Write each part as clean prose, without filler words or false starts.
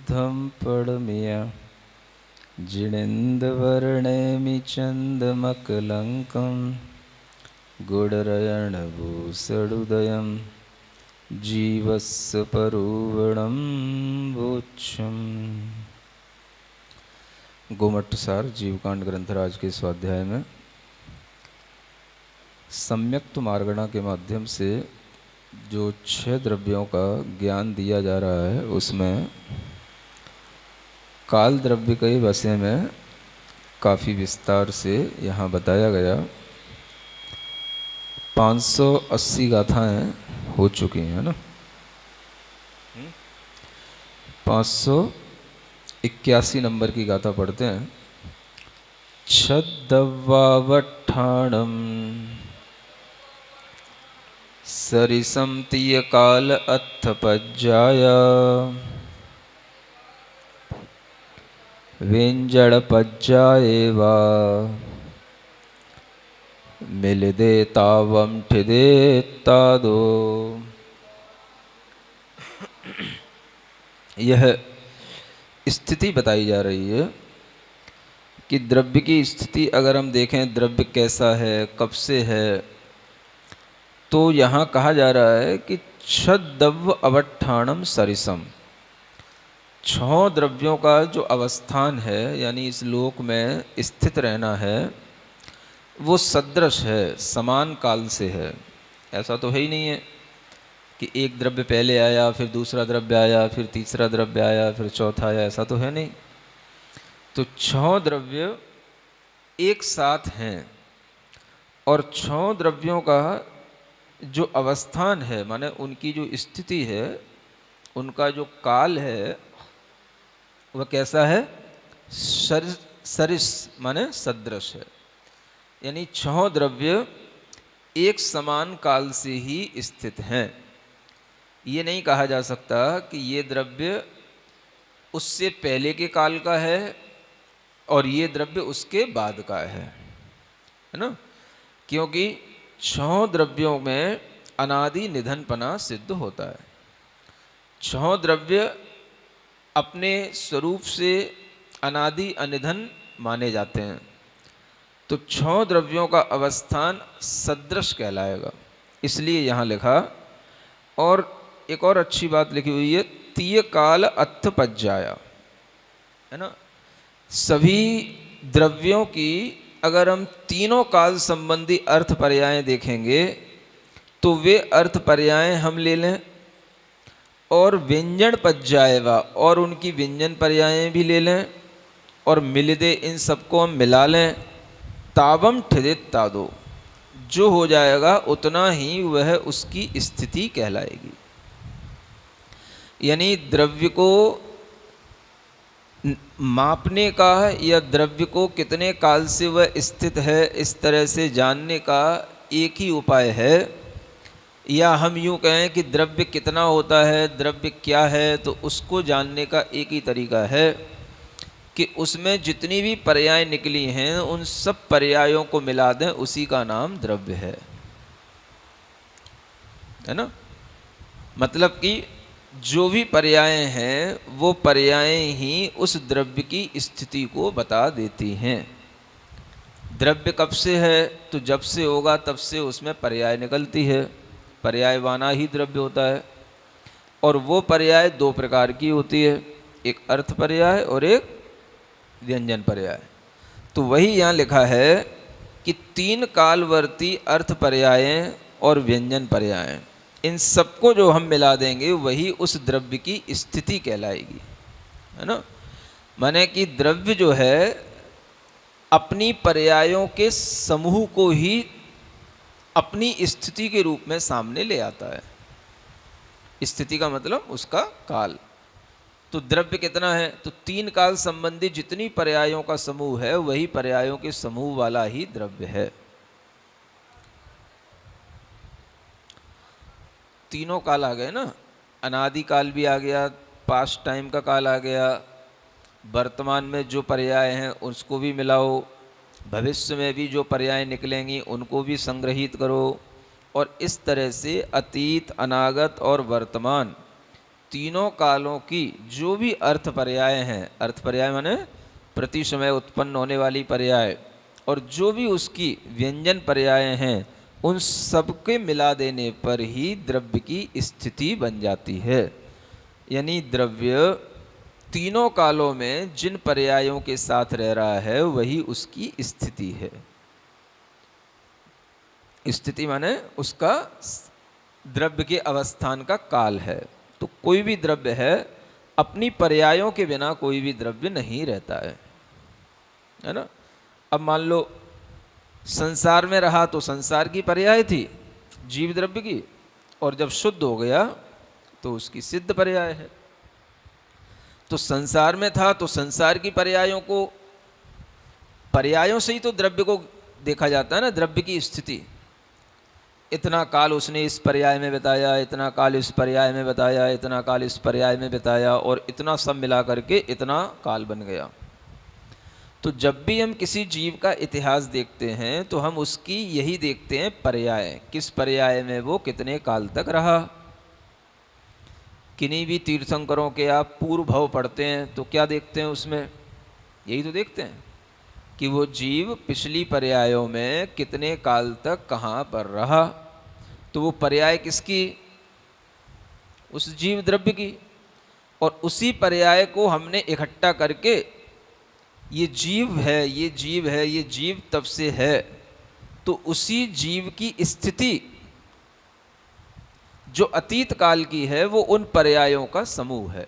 शुद्धं पडमिया जिणेन्दवर्णेमि चन्दमकलङ्कं गुडरयणभूषडुदयं जीवस्य परुवणं वोच्छम्। गोमट्टसार जीवकांड ग्रंथराज के स्वाध्याय में सम्यक्त मार्गणा के माध्यम से जो 6 द्रव्यों का ज्ञान दिया जा रहा है, उसमें काल द्रव्य के विषय में काफ़ी विस्तार से यहाँ बताया गया। 580 गाथाएं हो चुकी हैं ना। 581 नंबर की गाथा पढ़ते हैं। छद्दवावट्ठाणम सरिसम तीय काल अत्थपज्जाया वेंजड़पज्जाएवा मिलिदे तावम ठिदे तादो। यह स्थिति बताई जा रही है कि द्रव्य की स्थिति अगर हम देखें, द्रव्य कैसा है, कब से है, तो यहाँ कहा जा रहा है कि छद्दव अवट्ठाणम सरिसम, 6 द्रव्यों का जो अवस्थान है, यानी इस लोक में स्थित रहना है, वो सदृश है, समान काल से है। ऐसा तो है ही नहीं है कि एक द्रव्य पहले आया, फिर दूसरा द्रव्य आया, फिर तीसरा द्रव्य आया, फिर चौथा आया, ऐसा तो है नहीं। तो 6 द्रव्य एक साथ हैं और 6 द्रव्यों का जो अवस्थान है, माने उनकी जो स्थिति है, उनका जो काल है, वह कैसा है? सरिस माने सदृश है। यानी 6 द्रव्य एक समान काल से ही स्थित हैं। ये नहीं कहा जा सकता कि ये द्रव्य उससे पहले के काल का है और ये द्रव्य उसके बाद का है ना। क्योंकि 6 द्रव्यों में अनादि निधनपना सिद्ध होता है। 6 द्रव्य अपने स्वरूप से अनादि अनिधन माने जाते हैं। तो 6 द्रव्यों का अवस्थान सदृश कहलाएगा, इसलिए यहाँ लिखा। और एक और अच्छी बात लिखी हुई है, तीय काल अत्थपज्जाया, है ना। सभी द्रव्यों की अगर हम तीनों काल संबंधी अर्थ पर्याय देखेंगे तो वे अर्थ पर्याय हम ले लें, और व्यंजन पज्जाएवा, और उनकी व्यंजन पर्याय भी ले लें, और मिलिदे, इन सबको हम मिला लें, तावम ठिदित तादो, जो हो जाएगा उतना ही वह उसकी स्थिति कहलाएगी। यानी द्रव्य को मापने का या द्रव्य को कितने काल से वह स्थित है, इस तरह से जानने का एक ही उपाय है। या हम यूँ कहें कि द्रव्य कितना होता है, द्रव्य क्या है, तो उसको जानने का एक ही तरीका है कि उसमें जितनी भी पर्याय निकली हैं, उन सब पर्यायों को मिला दें, उसी का नाम द्रव्य है ना। मतलब कि जो भी पर्याय हैं, वो पर्याय ही उस द्रव्य की स्थिति को बता देती हैं। द्रव्य कब से है? तो जब से होगा तब से उसमें पर्याय निकलती है, पर्यायवाना ही द्रव्य होता है। और वो पर्याय 2 प्रकार की होती है, एक अर्थ पर्याय और एक व्यंजन पर्याय। तो वही यहाँ लिखा है कि 3 कालवर्ती अर्थ पर्याय और व्यंजन पर्याय, इन सबको जो हम मिला देंगे वही उस द्रव्य की स्थिति कहलाएगी, है ना। माने कि द्रव्य जो है अपनी पर्यायों के समूह को ही अपनी स्थिति के रूप में सामने ले आता है। स्थिति का मतलब उसका काल। तो द्रव्य कितना है? तो 3 काल संबंधी जितनी पर्यायों का समूह है, वही पर्यायों के समूह वाला ही द्रव्य है। तीनों काल आ गए ना, अनादि काल भी आ गया, पास्ट टाइम का काल आ गया, वर्तमान में जो पर्याय हैं उसको भी मिलाओ, भविष्य में भी जो पर्याय निकलेंगी उनको भी संग्रहित करो, और इस तरह से अतीत, अनागत और वर्तमान, तीनों कालों की जो भी अर्थ पर्याय हैं, अर्थ पर्याय माने प्रति समय उत्पन्न होने वाली पर्याय, और जो भी उसकी व्यंजन पर्याय हैं, उन सबके मिला देने पर ही द्रव्य की स्थिति बन जाती है। यानी द्रव्य तीनों कालों में जिन पर्यायों के साथ रह रहा है वही उसकी स्थिति है। स्थिति माने उसका द्रव्य के अवस्थान का काल है। तो कोई भी द्रव्य है, अपनी पर्यायों के बिना कोई भी द्रव्य नहीं रहता है ना। अब मान लो संसार में रहा तो संसार की पर्याय थी जीव द्रव्य की, और जब शुद्ध हो गया तो उसकी सिद्ध पर्याय है। तो संसार में था तो संसार की पर्यायों को, पर्यायों से ही तो द्रव्य को देखा जाता है ना, द्रव्य की स्थिति। इतना काल उसने इस पर्याय में बताया, इतना काल इस पर्याय में बताया, इतना काल इस पर्याय में बताया, और इतना सब मिला करके इतना काल बन गया। तो जब भी हम किसी जीव का इतिहास देखते हैं तो हम उसकी यही देखते हैं पर्याय, किस पर्याय में वो कितने काल तक रहा। किन्हीं भी तीर्थंकरों के आप पूर्व भव पढ़ते हैं तो क्या देखते हैं उसमें, यही तो देखते हैं कि वो जीव पिछली पर्यायों में कितने काल तक कहाँ पर रहा। तो वो पर्याय किसकी, उस जीव द्रव्य की, और उसी पर्याय को हमने इकट्ठा करके ये जीव है, ये जीव है, ये जीव तब से है, तो उसी जीव की स्थिति जो अतीत काल की है वो उन पर्यायों का समूह है।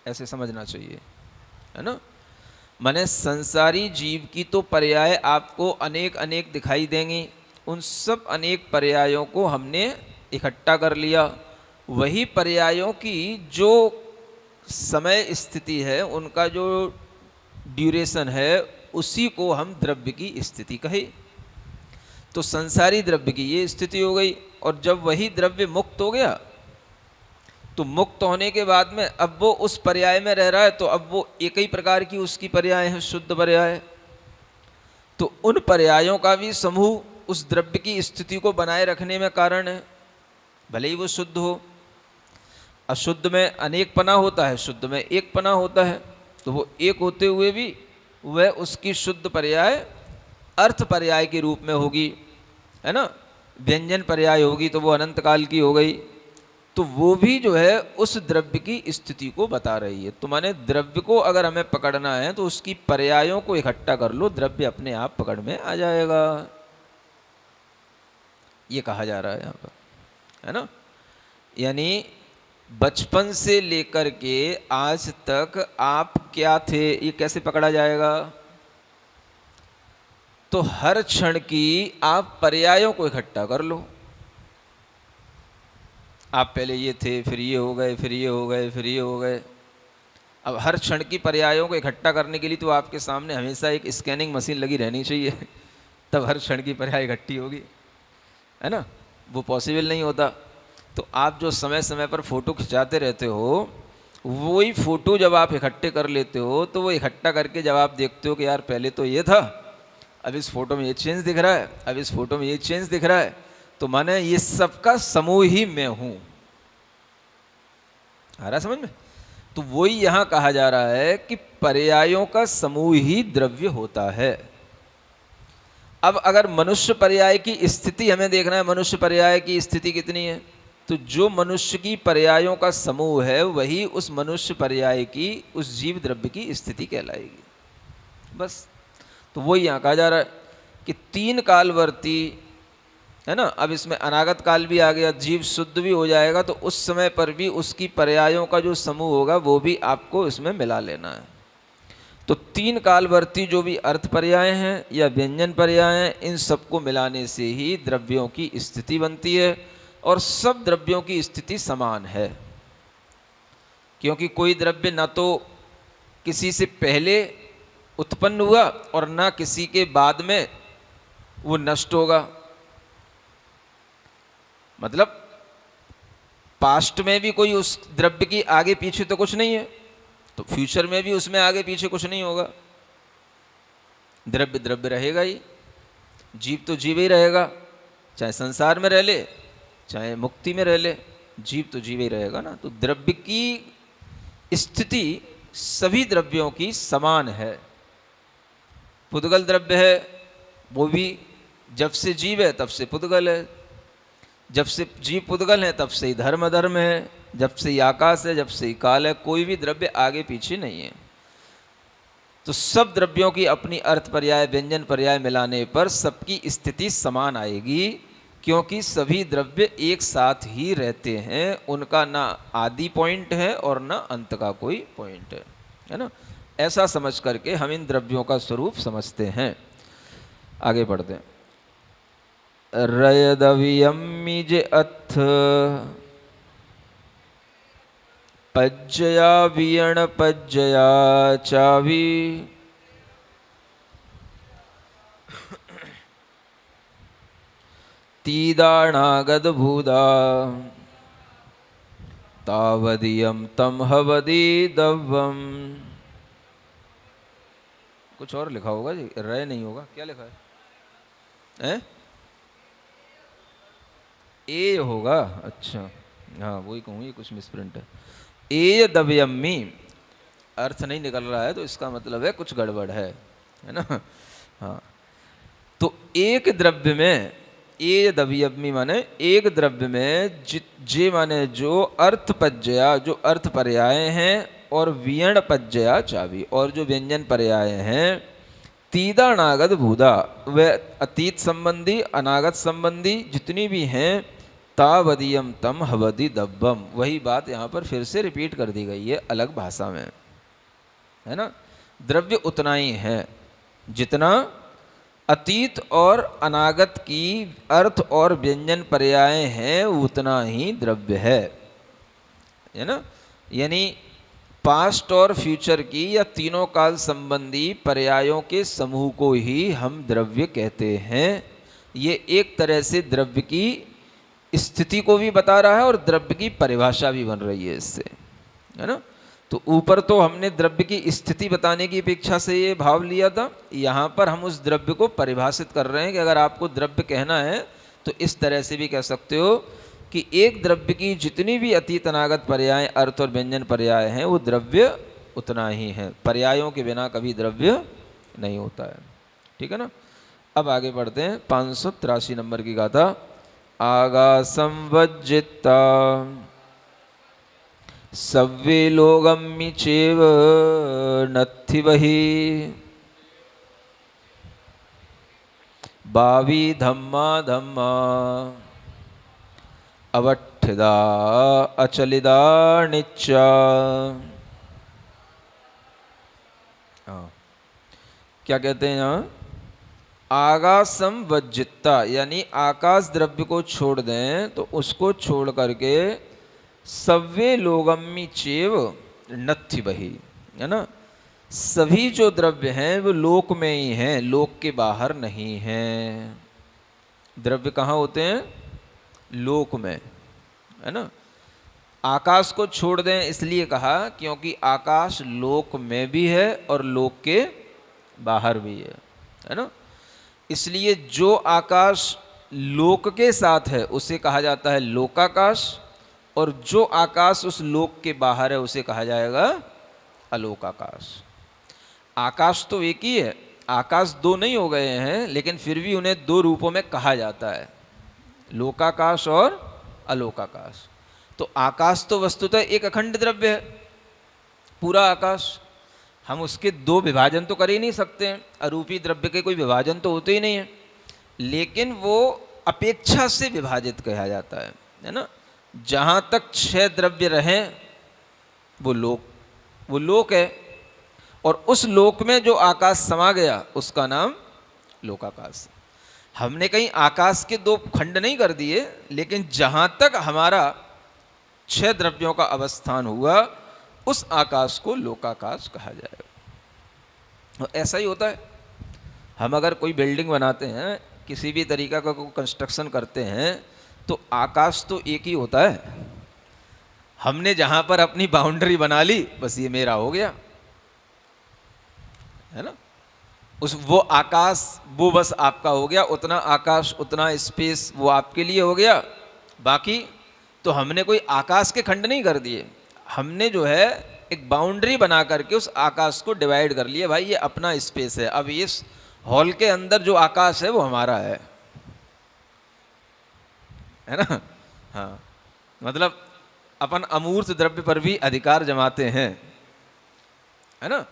ऐसे समझना चाहिए, है ना। माने संसारी जीव की तो पर्याय आपको अनेक अनेक दिखाई देंगी, उन सब अनेक पर्यायों को हमने इकट्ठा कर लिया। वही पर्यायों की जो समय स्थिति है, उनका जो ड्यूरेशन है, उसी को हम द्रव्य की स्थिति कहे। तो संसारी द्रव्य की ये स्थिति हो गई, और जब वही द्रव्य मुक्त हो गया तो मुक्त होने के बाद में अब वो उस पर्याय में रह रहा है, तो अब वो एक ही प्रकार की उसकी पर्याय है, शुद्ध पर्याय। तो उन पर्यायों का भी समूह उस द्रव्य की स्थिति को बनाए रखने में कारण है, भले ही वो शुद्ध हो। अशुद्ध में अनेक पना होता है, शुद्ध में एक पना होता है। तो वो एक होते हुए भी वह उसकी शुद्ध पर्याय अर्थ पर्याय के रूप में होगी, है ना। व्यंजन पर्याय होगी तो वो अनंत काल की हो गई। तो वो भी जो है उस द्रव्य की स्थिति को बता रही है। तो माने द्रव्य को अगर हमें पकड़ना है तो उसकी पर्यायों को इकट्ठा कर लो, द्रव्य अपने आप पकड़ में आ जाएगा, ये कहा जा रहा है यहाँ पर, है ना। यानी बचपन से लेकर के आज तक आप क्या थे ये कैसे पकड़ा जाएगा। तो हर क्षण की आप पर्यायों को इकट्ठा कर लो। आप पहले ये थे, फिर ये हो गए, फिर ये हो गए, फिर ये हो गए। अब हर क्षण की पर्यायों को इकट्ठा करने के लिए तो आपके सामने हमेशा एक स्कैनिंग मशीन लगी रहनी चाहिए तब हर क्षण की पर्याय इकट्ठी होगी, है ना। वो पॉसिबल नहीं होता। तो आप जो समय समय पर फोटो खिंचाते रहते हो, वही फोटो जब आप इकट्ठे कर लेते हो तो वो इकट्ठा करके जब आप देखते हो कि यार पहले तो ये था, अब इस फोटो में ये चेंज दिख रहा है, अब इस फोटो में ये चेंज दिख रहा है, तो माने ये सबका समूह ही मैं हूं। आ रहा समझ में। तो वही यहां कहा जा रहा है कि पर्यायों का समूह ही द्रव्य होता है। अब अगर मनुष्य पर्याय की स्थिति हमें देखना है, मनुष्य पर्याय की स्थिति कितनी है, तो जो मनुष्य की पर्यायों का समूह है वही उस मनुष्य पर्याय की, उस जीव द्रव्य की स्थिति कहलाएगी, बस। तो वही यहाँ कहा जा रहा है कि तीन कालवर्ती, है ना। अब इसमें अनागत काल भी आ गया, जीव शुद्ध भी हो जाएगा, तो उस समय पर भी उसकी पर्यायों का जो समूह होगा वो भी आपको इसमें मिला लेना है। तो तीन कालवर्ती जो भी अर्थ पर्याय हैं या व्यंजन पर्याय हैं, इन सबको मिलाने से ही द्रव्यों की स्थिति बनती है, और सब द्रव्यों की स्थिति समान है। क्योंकि कोई द्रव्य न तो किसी से पहले उत्पन्न हुआ और ना किसी के बाद में वो नष्ट होगा। मतलब पास्ट में भी कोई उस द्रव्य की आगे पीछे तो कुछ नहीं है, तो फ्यूचर में भी उसमें आगे पीछे कुछ नहीं होगा। द्रव्य द्रव्य रहेगा ही, जीव तो जीव ही रहेगा, चाहे संसार में रह ले चाहे मुक्ति में रह ले, जीव तो जीव ही रहेगा ना। तो द्रव्य की स्थिति सभी द्रव्यों की समान है। पुद्गल द्रव्य है, वो भी जब से जीव है तब से पुद्गल है, जब से जीव पुद्गल है तब से ही धर्म धर्म है, जब से ही आकाश है, जब से ही काल है। कोई भी द्रव्य आगे पीछे नहीं है। तो सब द्रव्यों की अपनी अर्थ पर्याय व्यंजन पर्याय मिलाने पर सबकी स्थिति समान आएगी, क्योंकि सभी द्रव्य एक साथ ही रहते हैं। उनका ना आदि पॉइंट है और ना अंत का कोई पॉइंट है ना। ऐसा समझ करके हम इन द्रव्यों का स्वरूप समझते हैं। आगे बढ़ते हैं। रयदवियम्मिज अथ पज्जया वियण पज्जया चावी तीदाणागद भूदा तावदियम तम हवदी दव्वम। कुछ और लिखा होगा जी, रय नहीं होगा, क्या लिखा है? ए होगा, अच्छा हाँ वही कहूँ, ये कुछ मिसप्रिंट है। ए दव्यम्मी अर्थ नहीं निकल रहा है, तो इसका मतलब है कुछ गड़बड़ है ना। हाँ, तो एक द्रव्य में ए दव्यम्मी माने एक द्रव्य में जे माने जो अर्थ पज्जया जो अर्थ पर्याय हैं, और वियण पज्जया चावी और जो व्यंजन पर्याय हैं, तीदा अनागत भूदा वे अतीत संबंधी अनागत संबंधी जितनी भी हैं, तावदियम तम हवदी दब्बम। वही बात यहाँ पर फिर से रिपीट कर दी गई है अलग भाषा में, है ना। द्रव्य उतना ही है जितना अतीत और अनागत की अर्थ और व्यंजन पर्याय हैं, उतना ही द्रव्य है ना। यानी पास्ट और फ्यूचर की या तीनों काल संबंधी पर्यायों के समूह को ही हम द्रव्य कहते हैं। ये एक तरह से द्रव्य की स्थिति को भी बता रहा है और द्रव्य की परिभाषा भी बन रही है इससे, है ना। तो ऊपर तो हमने द्रव्य की स्थिति बताने की अपेक्षा से ये भाव लिया था, यहाँ पर हम उस द्रव्य को परिभाषित कर रहे हैं कि अगर आपको द्रव्य कहना है तो इस तरह से भी कह सकते हो कि एक द्रव्य की जितनी भी अतीत अनागत पर्याय अर्थ और व्यंजन पर्याय हैं, वो द्रव्य उतना ही है। पर्यायों के बिना कभी द्रव्य नहीं होता है, ठीक है ना। अब आगे बढ़ते हैं 583 नंबर की गाथा। आगासं वज्जिता सव्वे लोगम्मि चेव नत्थि बहि बावी धम्मा धम्मा अवट्ठिदा अचलिदा निच्चा। क्या कहते हैं यहाँ? आगासम वज्जिता, यानी आकाश द्रव्य को छोड़ दें तो उसको छोड़ करके सव्वे लोगम्मि चेव नत्थि बहि, है ना। सभी जो द्रव्य हैं वो लोक में ही हैं, लोक के बाहर नहीं हैं। द्रव्य कहाँ होते हैं? लोक में, है ना। आकाश को छोड़ दें इसलिए कहा क्योंकि आकाश लोक में भी है और लोक के बाहर भी है ना। इसलिए जो आकाश लोक के साथ है उसे कहा जाता है लोकाकाश, और जो आकाश उस लोक के बाहर है उसे कहा जाएगा अलोकाकाश। आकाश तो एक ही है, आकाश दो नहीं हो गए हैं, लेकिन फिर भी उन्हें दो रूपों में कहा जाता है, लोकाकाश और अलोकाकाश। तो आकाश तो वस्तुतः एक अखंड द्रव्य है, पूरा आकाश। हम उसके दो विभाजन तो कर ही नहीं सकते हैं, अरूपी द्रव्य के कोई विभाजन तो होते ही नहीं है, लेकिन वो अपेक्षा से विभाजित कहा जाता है ना। जहाँ तक 6 द्रव्य रहें वो लोक है, और उस लोक में जो आकाश समा गया उसका नाम लोकाकाश। हमने कहीं आकाश के 2 खंड नहीं कर दिए, लेकिन जहाँ तक हमारा 6 द्रव्यों का अवस्थान हुआ उस आकाश को लोकाकाश कहा जाएगा। और ऐसा ही होता है, हम अगर कोई बिल्डिंग बनाते हैं, किसी भी तरीका का कोई कंस्ट्रक्शन करते हैं, तो आकाश तो एक ही होता है। हमने जहाँ पर अपनी बाउंड्री बना ली, बस ये मेरा हो गया, है ना। वो आकाश वो बस आपका हो गया, उतना आकाश उतना स्पेस वो आपके लिए हो गया। बाकी तो हमने कोई आकाश के खंड नहीं कर दिए, हमने जो है एक बाउंड्री बना करके उस आकाश को डिवाइड कर लिया, भाई ये अपना स्पेस है, अब इस हॉल के अंदर जो आकाश है वो हमारा है ना। हाँ, मतलब अपन अमूर्त द्रव्य पर भी अधिकार जमाते हैं, है ना।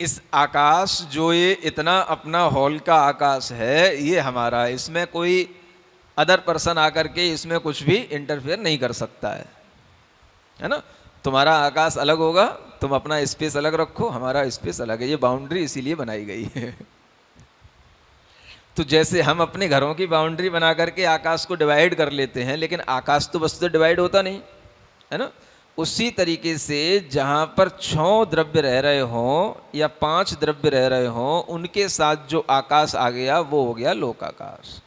इस आकाश जो ये इतना अपना हॉल का आकाश है ये हमारा है, इसमें कोई अदर पर्सन आकर के इसमें कुछ भी इंटरफेयर नहीं कर सकता है ना। तुम्हारा आकाश अलग होगा, तुम अपना स्पेस अलग रखो, हमारा स्पेस अलग है, ये बाउंड्री इसीलिए बनाई गई है। तो जैसे हम अपने घरों की बाउंड्री बना करके आकाश को डिवाइड कर लेते हैं, लेकिन आकाश तो वस्तुतः डिवाइड होता नहीं है ना, उसी तरीके से जहाँ पर 6 द्रव्य रह रहे हों या 5 द्रव्य रह रहे हों, उनके साथ जो आकाश आ गया वो हो गया लोकाकाश,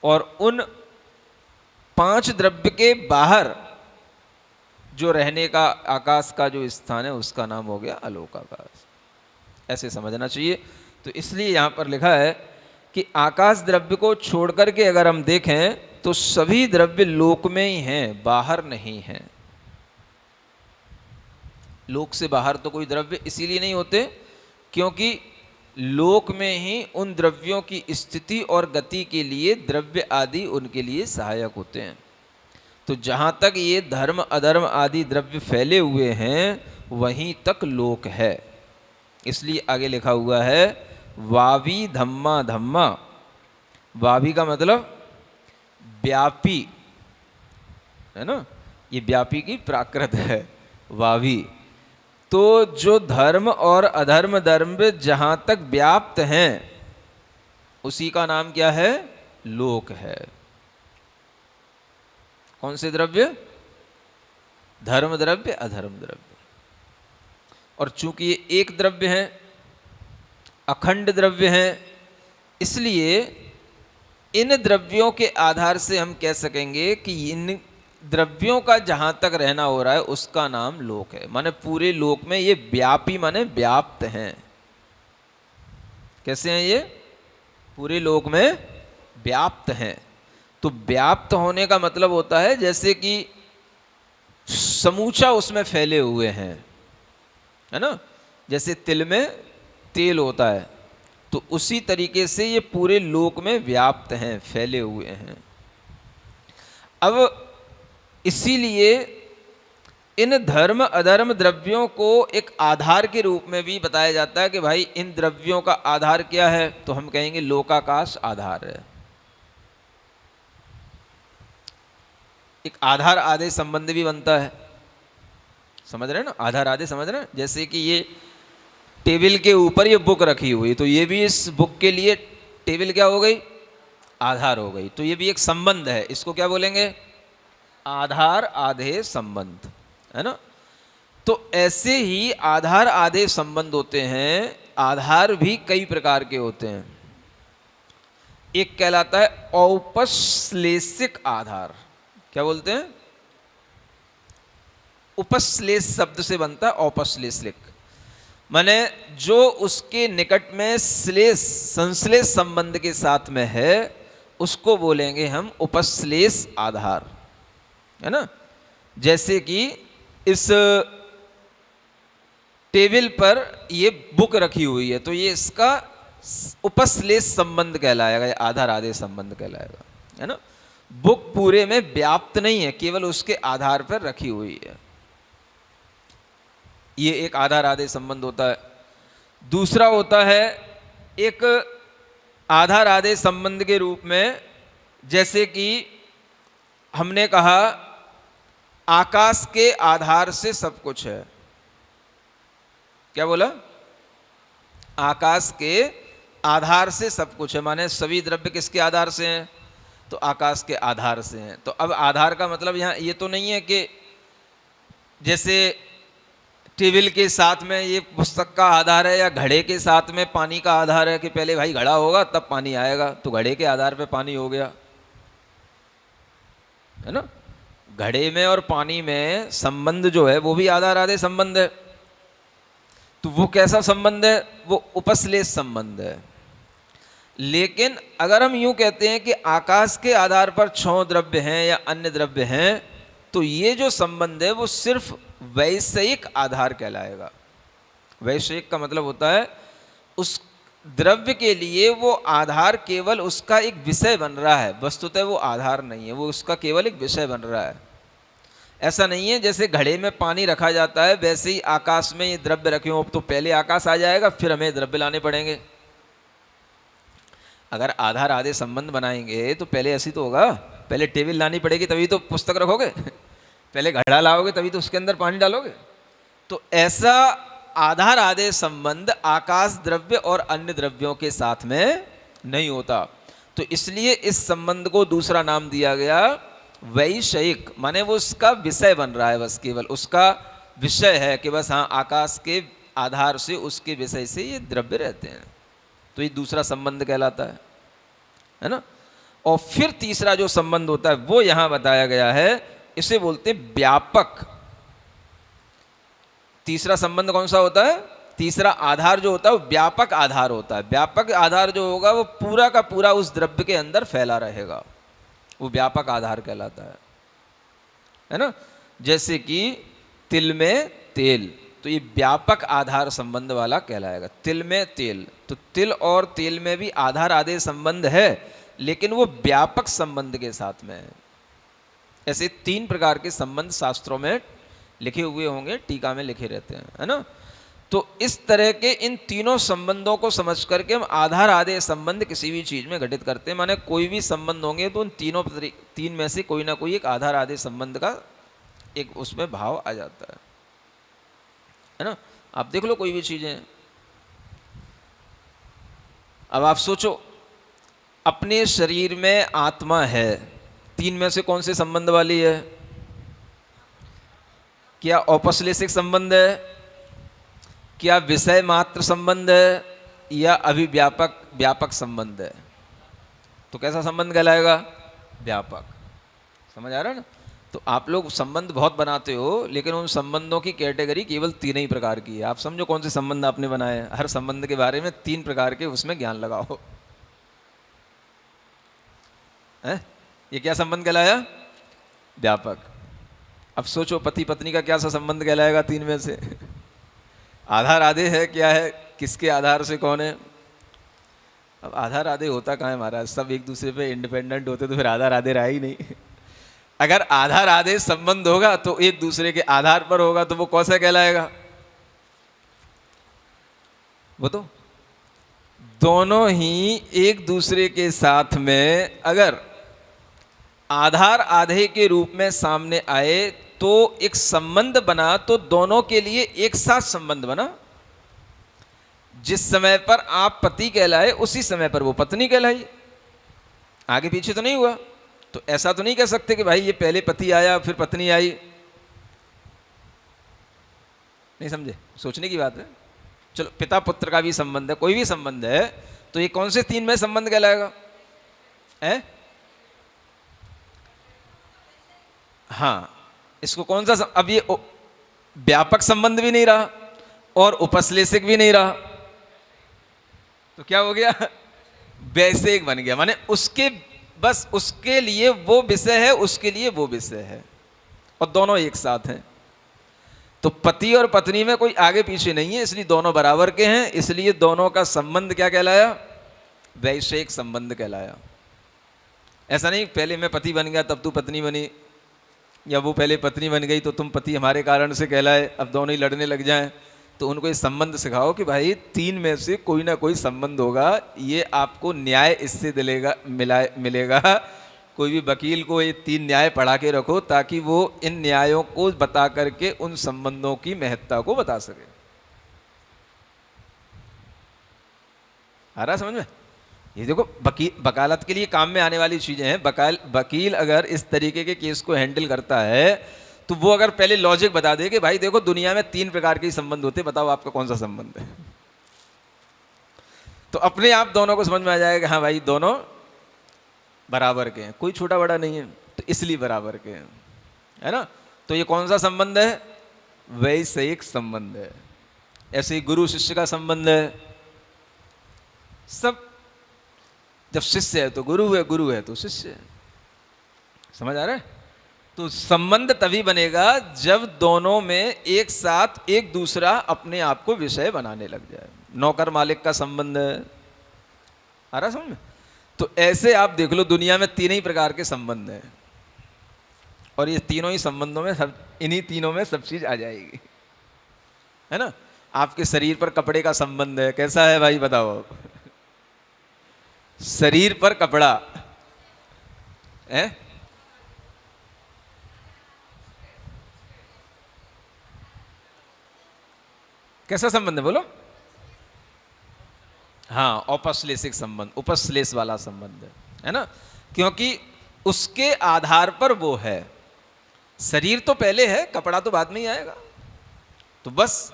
और उन 5 द्रव्य के बाहर जो रहने का आकाश का जो स्थान है उसका नाम हो गया अलोकाकाश। ऐसे समझना चाहिए। तो इसलिए यहाँ पर लिखा है कि आकाश द्रव्य को छोड़ करके अगर हम देखें तो सभी द्रव्य लोक में ही हैं, बाहर नहीं हैं। लोक से बाहर तो कोई द्रव्य इसीलिए नहीं होते क्योंकि लोक में ही उन द्रव्यों की स्थिति और गति के लिए द्रव्य आदि उनके लिए सहायक होते हैं। तो जहाँ तक ये धर्म अधर्म आदि द्रव्य फैले हुए हैं वहीं तक लोक है। इसलिए आगे लिखा हुआ है वावी धम्मा धम्मा। वावी का मतलब व्यापी है ना, ये व्यापी की प्राकृत है वावी। तो जो धर्म और अधर्म द्रव्य जहाँ तक व्याप्त हैं उसी का नाम क्या है, लोक है। कौन से द्रव्य, धर्म द्रव्य अधर्म द्रव्य। और चूंकि ये एक द्रव्य है, अखंड द्रव्य हैं, इसलिए इन द्रव्यों के आधार से हम कह सकेंगे कि इन द्रव्यों का जहां तक रहना हो रहा है उसका नाम लोक है। माने पूरे लोक में ये व्यापी माने व्याप्त हैं। कैसे हैं ये, पूरे लोक में व्याप्त हैं। तो व्याप्त होने का मतलब होता है जैसे कि समूचा उसमें फैले हुए हैं, है ना। जैसे तिल में तेल होता है, तो उसी तरीके से ये पूरे लोक में व्याप्त हैं, फैले हुए हैं। अब इसीलिए इन धर्म अधर्म द्रव्यों को एक आधार के रूप में भी बताया जाता है कि भाई इन द्रव्यों का आधार क्या है, तो हम कहेंगे लोकाकाश आधार है। एक आधार आदेश संबंध भी बनता है, समझ रहे हैं ना, आधार आदेश समझ रहे हैं। जैसे कि ये टेबल के ऊपर ये बुक रखी हुई, तो ये भी इस बुक के लिए टेबल क्या हो गई, आधार हो गई। तो ये भी एक संबंध है, इसको क्या बोलेंगे, आधार आदेश संबंध, है ना। तो ऐसे ही आधार आदेश संबंध होते हैं। आधार भी कई प्रकार के होते हैं। एक कहलाता है औपश्लेषिक आधार। क्या बोलते हैं, उपश्लेष शब्द से बनता है औपश्लेषिक, माने जो उसके निकट में श्लेष संश्लेष संबंध के साथ में है उसको बोलेंगे हम उपश्लेष आधार, है ना। जैसे कि इस टेबल पर ये बुक रखी हुई है, तो ये इसका उपश्लेष संबंध कहलाएगा, या आधार आदेश संबंध कहलाएगा, है ना। बुक पूरे में व्याप्त नहीं है, केवल उसके आधार पर रखी हुई है। ये एक आधार आदेश संबंध होता है। दूसरा होता है एक आधार आदेश संबंध के रूप में, जैसे कि हमने कहा आकाश के आधार से सब कुछ है। क्या बोला, आकाश के आधार से सब कुछ है, माने सभी द्रव्य किसके आधार से हैं, तो आकाश के आधार से हैं। तो अब आधार का मतलब यहाँ ये तो नहीं है कि जैसे टेबल के साथ में ये पुस्तक का आधार है, या घड़े के साथ में पानी का आधार है कि पहले भाई घड़ा होगा तब पानी आएगा, तो घड़े के आधार पे पानी हो गया, है ना। घड़े में और पानी में संबंध जो है वो भी आधार आदेश संबंध है। तो वो कैसा संबंध है, वो उपश्लेष संबंध है। लेकिन अगर हम यूं कहते हैं कि आकाश के आधार पर 6 द्रव्य हैं या अन्य द्रव्य हैं, तो ये जो संबंध है वो सिर्फ वैषयिक आधार कहलाएगा। वैषयिक का मतलब होता है उस द्रव्य के लिए वो आधार केवल उसका एक विषय बन रहा है, वस्तुतः वो आधार नहीं है, वो उसका केवल एक विषय बन रहा है। ऐसा नहीं है जैसे घड़े में पानी रखा जाता है वैसे ही आकाश में ये द्रव्य रखे हो, तो पहले आकाश आ जाएगा फिर हमें द्रव्य लाने पड़ेंगे। अगर आधार आधे संबंध बनाएंगे तो पहले ऐसी तो होगा, पहले टेबल लानी पड़ेगी तभी तो पुस्तक रखोगे पहले घड़ा लाओगे तभी तो उसके अंदर पानी डालोगे। तो ऐसा आधार आधे संबंध आकाश द्रव्य और अन्य द्रव्यों के साथ में नहीं होता। तो इसलिए इस संबंध को दूसरा नाम दिया गया वैषयिक, माने वो उसका विषय बन रहा है, बस केवल उसका विषय है कि बस हाँ आकाश के आधार से उसके विषय से ये द्रव्य रहते हैं, तो ये दूसरा संबंध कहलाता है ना। और फिर तीसरा जो संबंध होता है वो यहां बताया गया है, इसे बोलते हैं व्यापक। तीसरा संबंध कौन सा होता है? तीसरा आधार जो होता है वो व्यापक आधार होता है। व्यापक आधार जो होगा वो पूरा का पूरा उस द्रव्य के अंदर फैला रहेगा, वो व्यापक आधार कहलाता है ना। जैसे कि तिल में तेल, तो ये व्यापक आधार संबंध वाला कहलाएगा। तिल में तेल, तो तिल और तेल में भी आधार आधे संबंध है लेकिन वो व्यापक संबंध के साथ में है। ऐसे 3 प्रकार के संबंध शास्त्रों में लिखे हुए होंगे, टीका में लिखे रहते हैं, है ना। तो इस तरह के इन तीनों संबंधों को समझ करके हम आधार आधे संबंध किसी भी चीज में घटित करते हैं। माने कोई भी संबंध होंगे तो उन तीन में से कोई ना कोई एक आधार आधे संबंध का एक उसमें भाव आ जाता है ना। आप देख लो कोई भी चीजें, अब आप सोचो अपने शरीर में आत्मा है, 3 में से कौन से संबंध वाली है? क्या औपश्लेषिक संबंध है, क्या विषय मात्र संबंध है, या अभिव्यापक व्यापक संबंध है? तो कैसा संबंध कहलाएगा? व्यापक। समझ आ रहा है ना। तो आप लोग संबंध बहुत बनाते हो लेकिन उन संबंधों की कैटेगरी केवल 3 ही प्रकार की है। आप समझो कौन से संबंध आपने बनाए हैं, हर संबंध के बारे में 3 प्रकार के उसमें ज्ञान लगाओ है? ये क्या संबंध कहलाया? व्यापक। अब सोचो पति पत्नी का क्या सा संबंध कहलाएगा 3 में से? आधार आधे है, क्या है, किसके आधार से कौन है? अब आधार आधे होता कहाँ है महाराज, सब एक दूसरे पे इंडिपेंडेंट होते तो फिर आधार आधे रहा ही नहीं अगर आधार आधे संबंध होगा तो एक दूसरे के आधार पर होगा, तो वो कौन सा कहलाएगा? वो तो दोनों ही एक दूसरे के साथ में अगर आधार आधे के रूप में सामने आए तो एक संबंध बना, तो दोनों के लिए एक साथ संबंध बना। जिस समय पर आप पति कहलाए उसी समय पर वो पत्नी कहलाई, आगे पीछे तो नहीं हुआ। तो ऐसा तो नहीं कह सकते कि भाई ये पहले पति आया फिर पत्नी आई, नहीं समझे, सोचने की बात है। चलो पिता पुत्र का भी संबंध है, कोई भी संबंध है, तो ये कौन से 3 में संबंध कहलाएगा? है हाँ, इसको कौन सा अब ये व्यापक संबंध भी नहीं रहा और उपश्लेषिक भी नहीं रहा, तो क्या हो गया? वैषयिक बन गया। माने उसके बस उसके लिए वो विषय है, उसके लिए वो विषय है, और दोनों एक साथ हैं। तो पति और पत्नी में कोई आगे पीछे नहीं है, इसलिए दोनों बराबर के हैं, इसलिए दोनों का संबंध क्या कहलाया? वैषयिक संबंध कहलाया। ऐसा नहीं पहले मैं पति बन गया तब तू पत्नी बनी, या वो पहले पत्नी बन गई तो तुम पति हमारे कारण से कहलाए, अब दोनों ही लड़ने लग जाएं। तो उनको ये संबंध सिखाओ कि भाई 3 में से कोई ना कोई संबंध होगा, ये आपको न्याय इससे मिलेगा। कोई भी वकील को ये 3 न्याय पढ़ा के रखो ताकि वो इन न्यायों को बता करके उन संबंधों की महत्ता को बता सके। आ रहा समझ में? ये देखो वकालत के लिए काम में आने वाली चीजें हैं। वकील अगर इस तरीके के केस को हैंडल करता है तो वो अगर पहले लॉजिक बता दे कि भाई देखो दुनिया में 3 प्रकार के संबंध होते, बताओ आपका कौन सा संबंध है, तो अपने आप दोनों को समझ में आ जाएगा हाँ भाई दोनों बराबर के हैं, कोई छोटा बड़ा नहीं है, तो इसलिए बराबर के हैं, है ना। तो ये कौन सा संबंध है? वैषयिक संबंध है। ऐसे ही गुरु शिष्य का संबंध है, सब जब शिष्य है तो गुरु है, गुरु है तो शिष्य है। समझ आ रहा है? तो संबंध तभी बनेगा जब दोनों में एक साथ एक दूसरा अपने आप को विषय बनाने लग जाए। नौकर मालिक का संबंध है, आ रहा समझ में? तो ऐसे आप देख लो दुनिया में तीन ही प्रकार के संबंध हैं, और ये तीनों ही संबंधों में सब, इन्हीं तीनों में सब चीज आ जाएगी, है ना? आपके शरीर पर कपड़े का संबंध है, कैसा है भाई बताओ? शरीर पर कपड़ा है, कैसा संबंध है बोलो? हाँ, औपश्लेषिक संबंध, उपश्लेष वाला संबंध है ना? क्योंकि उसके आधार पर वो है। शरीर तो पहले है, कपड़ा तो बाद में ही आएगा। तो बस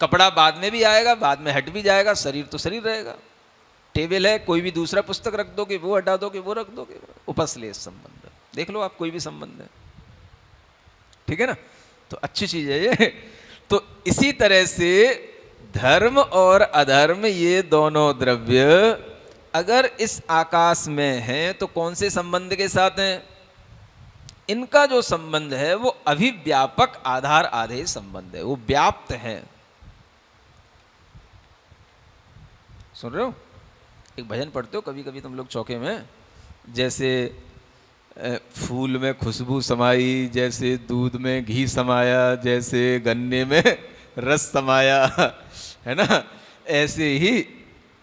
कपड़ा बाद में भी आएगा, बाद में हट भी जाएगा, शरीर तो शरीर रहेगा। टेबल है, कोई भी दूसरा पुस्तक रख दोगे, वो हटा दोगे, वो रख दोगे, उपश्लेष संबंध। देख लो आप कोई भी संबंध है, ठीक है ना? तो अच्छी चीज है ये। तो इसी तरह से धर्म और अधर्म ये दोनों द्रव्य अगर इस आकाश में हैं तो कौन से संबंध के साथ हैं? इनका जो संबंध है वो अभिव्यापक आधार आधेय संबंध है, वो व्याप्त है। सुन रहे हो? एक भजन पढ़ते हो कभी कभी तुम लोग चौके में, जैसे फूल में खुशबू समाई, जैसे दूध में घी समाया, जैसे गन्ने में रस समाया, है ना? ऐसे ही,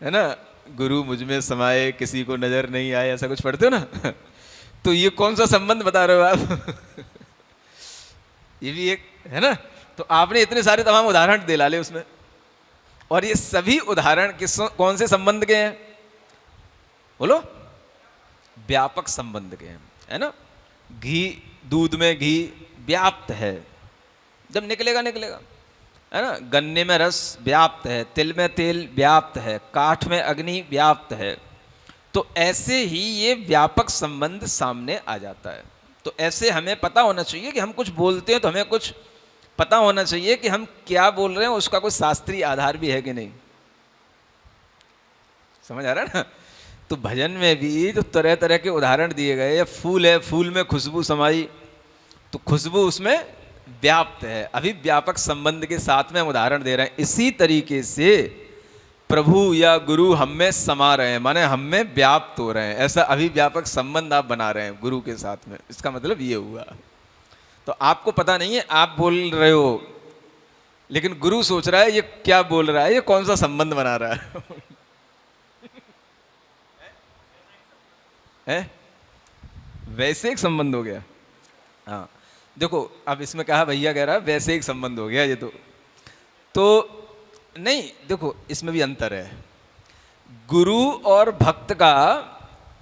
है ना, गुरु मुझ में समाये किसी को नजर नहीं आए, ऐसा कुछ पढ़ते हो ना? तो ये कौन सा संबंध बता रहे हो आप? ये भी एक है ना? तो आपने इतने सारे तमाम उदाहरण दे डाले उसमें, और ये सभी उदाहरण किस कौन से संबंध के हैं बोलो? व्यापक संबंध के हैं, है ना? घी, दूध में घी व्याप्त है, जब निकलेगा निकलेगा, है ना? गन्ने में रस व्याप्त है, तिल में तेल व्याप्त है, काठ में अग्नि व्याप्त है। तो ऐसे ही ये व्यापक संबंध सामने आ जाता है। तो ऐसे हमें पता होना चाहिए कि हम कुछ बोलते हैं तो हमें कुछ पता होना चाहिए कि हम क्या बोल रहे हैं, उसका कोई शास्त्रीय आधार भी है कि नहीं। समझ आ रहा है ना? तो भजन में भी जो तरह तरह के उदाहरण दिए गए, या फूल है, फूल में खुशबू समाई, तो खुशबू उसमें व्याप्त है, अभिव्यापक संबंध के साथ में हम उदाहरण दे रहे हैं। इसी तरीके से प्रभु या गुरु हम में समा रहे हैं, माने हम में व्याप्त हो रहे हैं, ऐसा अभिव्यापक संबंध आप बना रहे हैं गुरु के साथ में। इसका मतलब ये हुआ। तो आपको पता नहीं है, आप बोल रहे हो, लेकिन गुरु सोच रहा है ये क्या बोल रहा है, ये कौन सा संबंध बना रहा है? वैसे एक संबंध हो गया। हाँ देखो, अब इसमें कहा भैया कह रहा है वैसे एक संबंध हो गया ये, तो नहीं, देखो इसमें भी अंतर है। गुरु और भक्त का,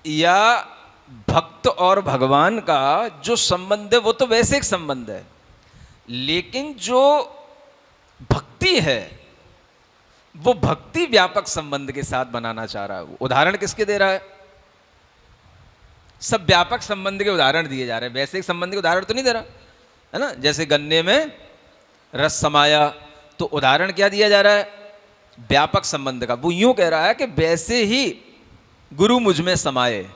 या भक्त और भगवान का जो संबंध है वो तो वैसे एक संबंध है, लेकिन जो भक्ति है वो भक्ति व्यापक संबंध के साथ बनाना चाह रहा है। वो उदाहरण किसके दे रहा है? सब व्यापक संबंध के उदाहरण दिए जा रहे हैं, वैसे एक संबंध के उदाहरण तो नहीं दे रहा, है ना? जैसे गन्ने में रस समाया, तो उदाहरण क्या दिया जा रहा है? व्यापक संबंध का। वो यूं कह रहा है कि वैसे ही गुरु मुझ में समाये।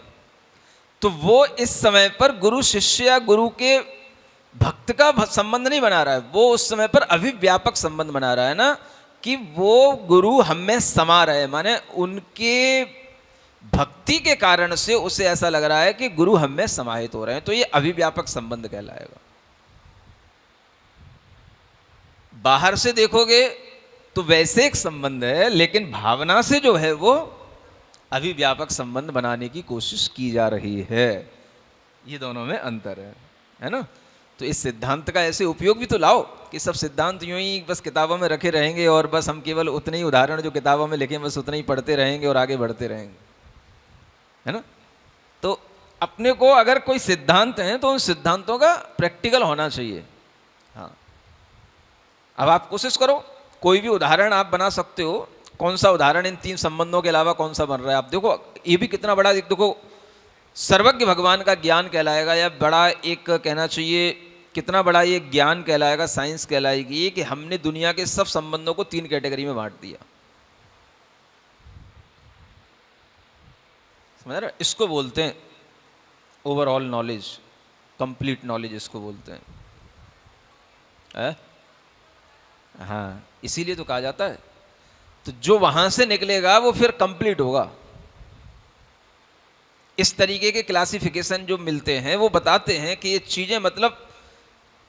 तो वो इस समय पर गुरु शिष्य या गुरु के भक्त का संबंध नहीं बना रहा है, वो उस समय पर अभिव्यापक संबंध बना रहा है ना, कि वो गुरु हम में समा रहे, माने उनके भक्ति के कारण से उसे ऐसा लग रहा है कि गुरु हम में समाहित हो रहे हैं। तो ये अभिव्यापक संबंध कहलाएगा। बाहर से देखोगे तो वैसे एक संबंध है, लेकिन भावना से जो है वो अभिव्यापक संबंध बनाने की कोशिश की जा रही है। ये दोनों में अंतर है ना? तो इस सिद्धांत का ऐसे उपयोग भी तो लाओ कि सब सिद्धांत यूं ही बस किताबों में रखे रहेंगे और बस हम केवल उतने ही उदाहरण जो किताबों में लिखे बस उतने ही पढ़ते रहेंगे और आगे बढ़ते रहेंगे, है ना? तो अपने को अगर कोई सिद्धांत है तो उन सिद्धांतों का प्रैक्टिकल होना चाहिए। हाँ, अब आप कोशिश करो, कोई भी उदाहरण आप बना सकते हो। कौन सा उदाहरण इन तीन संबंधों के अलावा कौन सा बन रहा है? आप देखो, ये भी कितना बड़ा, एक देखो सर्वज्ञ भगवान का ज्ञान कहलाएगा, या बड़ा एक कहना चाहिए कितना बड़ा ये ज्ञान कहलाएगा, साइंस कहलाएगी कि हमने दुनिया के सब संबंधों को तीन कैटेगरी में बांट दिया। समझ रहे? इसको बोलते हैं ओवरऑल नॉलेज, कंप्लीट नॉलेज इसको बोलते हैं। हाँ, इसीलिए तो कहा जाता है। तो जो वहां से निकलेगा वो फिर कंप्लीट होगा। इस तरीके के क्लासिफिकेशन जो मिलते हैं वो बताते हैं कि ये चीजें मतलब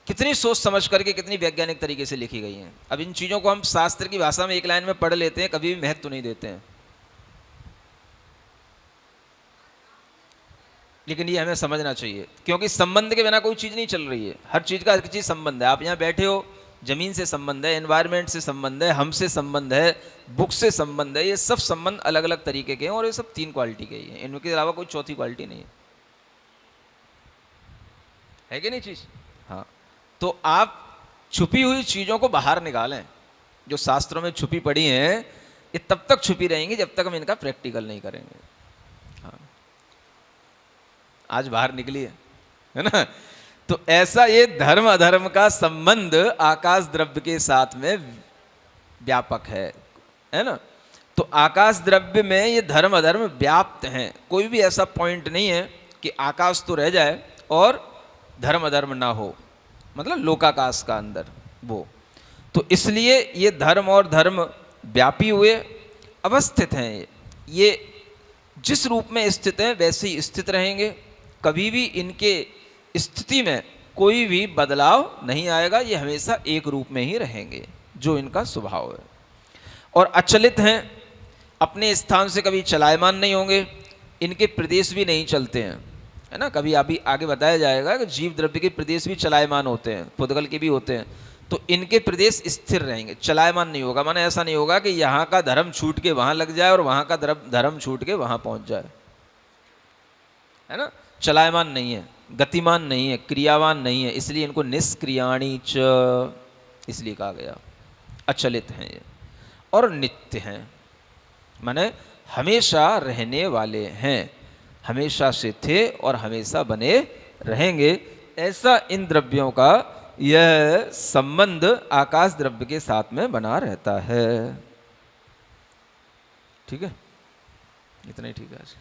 कितनी सोच समझ करके, कितनी वैज्ञानिक तरीके से लिखी गई हैं। अब इन चीजों को हम शास्त्र की भाषा में एक लाइन में पढ़ लेते हैं, कभी भी महत्व नहीं देते हैं, लेकिन ये हमें समझना चाहिए, क्योंकि संबंध के बिना कोई चीज़ नहीं चल रही है। हर चीज़ का हर चीज़ संबंध है। आप यहाँ बैठे हो, जमीन से संबंध है, एनवायरनमेंट से संबंध है, हमसे संबंध है, बुक से संबंध है। ये सब संबंध अलग अलग तरीके के हैं और ये सब 3 क्वालिटी के ही हैं, इनके अलावा कोई चौथी क्वालिटी नहीं है कि नहीं चीज़? हाँ, तो आप छुपी हुई चीज़ों को बाहर निकालें। जो शास्त्रों में छुपी पड़ी हैं ये तब तक छुपी रहेंगी जब तक हम इनका प्रैक्टिकल नहीं करेंगे। हाँ, आज बाहर निकली है ना? तो ऐसा ये धर्म अधर्म का संबंध आकाश द्रव्य के साथ में व्यापक है ना? तो आकाश द्रव्य में ये धर्म अधर्म व्याप्त हैं। कोई भी ऐसा पॉइंट नहीं है कि आकाश तो रह जाए और धर्म अधर्म ना हो, मतलब लोकाकाश का अंदर वो। तो इसलिए ये धर्म और धर्म व्यापी हुए अवस्थित हैं। ये जिस रूप में स्थित हैं वैसे ही स्थित रहेंगे। कभी भी इनके स्थिति में कोई भी बदलाव नहीं आएगा। ये हमेशा एक रूप में ही रहेंगे, जो इनका स्वभाव है। और अचलित हैं, अपने स्थान से कभी चलायमान नहीं होंगे। इनके प्रदेश भी नहीं चलते हैं, है ना? कभी अभी आगे बताया जाएगा कि जीव द्रव्य के प्रदेश भी चलायमान होते हैं, पुद्गल के भी होते हैं। तो इनके प्रदेश स्थिर रहेंगे, चलायमान नहीं होगा। माने ऐसा नहीं होगा कि यहाँ का धर्म छूट के वहाँ लग जाए और वहाँ का धर्म छूट के वहाँ पहुँच जाए, है ना? चलायमान नहीं है, गतिमान नहीं है, क्रियावान नहीं है। इसलिए इनको निष्क्रियाणी च इसलिए कहा गया। अचलित हैं ये और नित्य हैं, माने हमेशा रहने वाले हैं, हमेशा से थे और हमेशा बने रहेंगे। ऐसा इन द्रव्यों का यह संबंध आकाश द्रव्य के साथ में बना रहता है। ठीक है, इतना ही ठीक है आज।